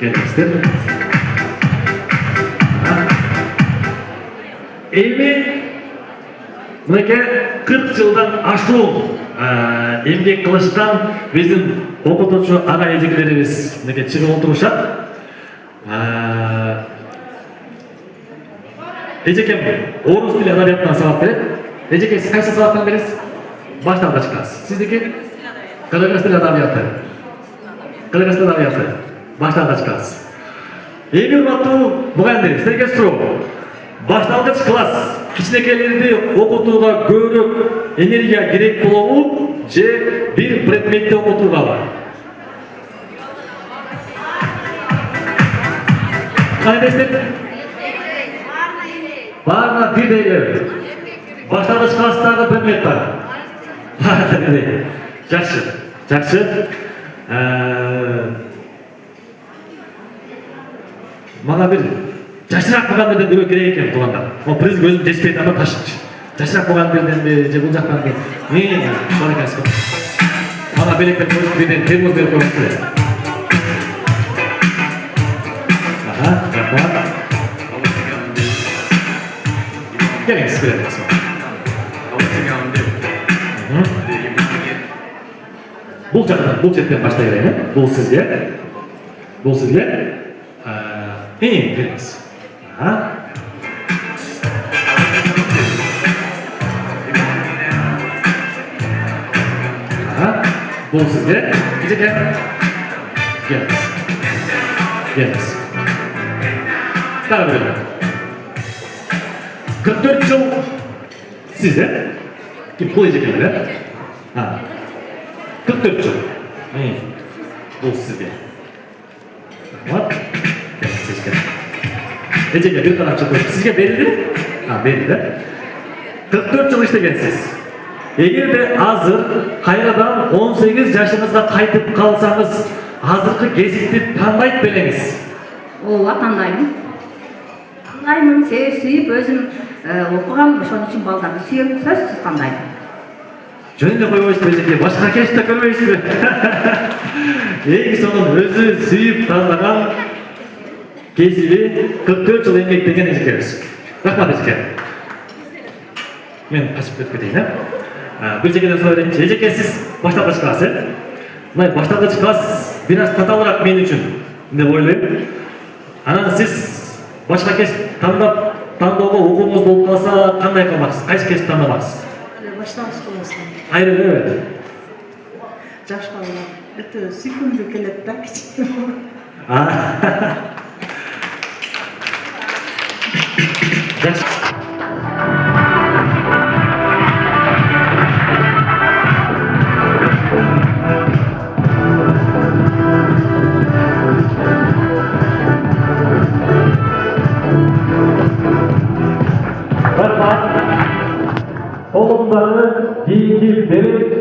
Келіңіздер. Эми мынакей 40 жылдан ашуун эмгек кылышкан биздин окутуучу ага эжекелерибиз мынакей чыгып отурушат. Эжекем орус тили адабиятынан сабак берет. Эжеке сиз кайсы сабактан бересиз? Баштан чыкасыз. Сиздики? Кыргыз тили адабияты. Кыргыз тили адабияты. Баштан чыкасыз. Эми урматтуу мугалимдер, силерге суроо. Башталгыч класс кичинекейлерди окутууга көбүрөөк энергия керек болобу же бир предметти окутуугабы? Кайдасыздар? Баарына бирдей келет. Башталгыч класстагы предмет бар. Жакшы, жакшы. Мага бир жашыраак мугалимдерден бирөө керек экен туугандар. Могу приз өзүм жетпейт анда ташып. Жашыраак мугалимдерден же бул жактан бар экенсиз. Мага белектен коюп бирден термоз берип коюңуздар. Рахмат. Келиңиз, беребиз. Бул жактан, бул четтен баштай берейин. Бул сизге. Бул сизге. Келиңиз. Бул сизге. Эжеке. Келиңиз. Дагы бир. 44 жыл сизде. Бул эжекелер, 44 жыл. Бул сизге. Рахмат. Эжеке бир тарапча коюп сизге берилди? Берилди. 44 жыл иштегенсиз. Эгерде азыр кайрадан 18 жашыңызга кайтып калсаңыз, азыркы кесипти тандайт белеңиз. Ооба, тандаймын. Тандаймын, сүйүп өзүм окугам, ошон үчүн балдарды сүйөм, сөзсүз тандаймын. Жөн эле койбойсузбу эжеке, башка кесипти көрбөйсүзбү? Эң сонун өзү сүйүп тандаган кесиби 44 жыл эмгектеген эжекебиз. Рахмат эжеке. Мен качып кетип кетейин, бир эжекеден сурай берейинчи. Эжеке, сиз башталгыч класс, мына башталгыч класс бир аз татаалыраак мен үчүн деп ойлойм. Анан сиз башка кесип тандоого укугуңуз болуп калса, кандай кылмаксыз? Кайсы кесип тандамаксыз? Башталгыч класс. Айрылып. Жаш балалар. Это сүйкүмдүү келет да, кичине. Рахмат. Колуңдарды кийинтип берип